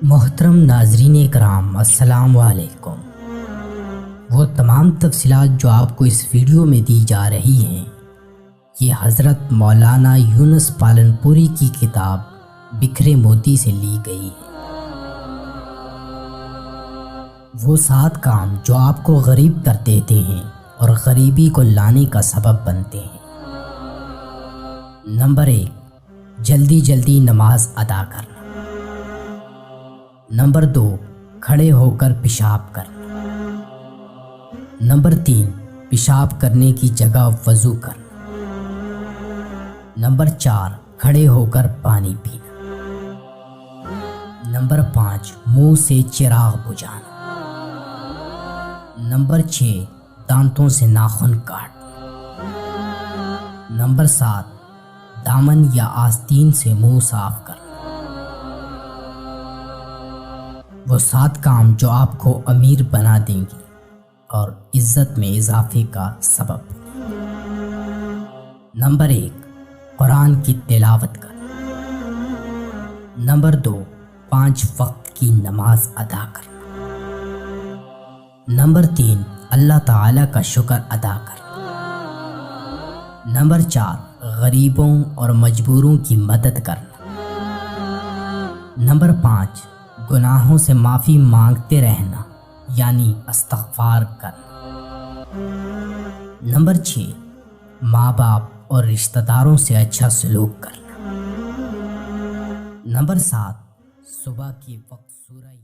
محترم ناظرین کرام، السلام علیکم۔ وہ تمام تفصیلات جو آپ کو اس ویڈیو میں دی جا رہی ہیں یہ حضرت مولانا یونس پالنپوری کی کتاب بکھرے موتی سے لی گئی ہے۔ وہ 7 کام جو آپ کو غریب کر دیتے ہیں اور غریبی کو لانے کا سبب بنتے ہیں۔ نمبر 1، جلدی جلدی نماز ادا کرنا۔ نمبر 2، کھڑے ہو کر پیشاب کرنا۔ نمبر 3، پیشاب کرنے کی جگہ وضو کرنا۔ نمبر 4، کھڑے ہو کر پانی پینا۔ نمبر 5، منہ سے چراغ بجھانا۔ نمبر 6، دانتوں سے ناخن کاٹنا۔ نمبر 7، دامن یا آستین سے منہ صاف کرنا۔ وہ 7 کام جو آپ کو امیر بنا دیں گے اور عزت میں اضافے کا سبب۔ نمبر 1، قرآن کی تلاوت کرنا۔ نمبر 2، 5 وقت کی نماز ادا کرنا۔ نمبر 3، اللہ تعالیٰ کا شکر ادا کرنا۔ نمبر 4، غریبوں اور مجبوروں کی مدد کرنا۔ نمبر 5، گناہوں سے معافی مانگتے رہنا یعنی استغفار کرنا۔ نمبر 6، ماں باپ اور رشتہ داروں سے اچھا سلوک کرنا۔ نمبر 7، صبح کے وقت سورہ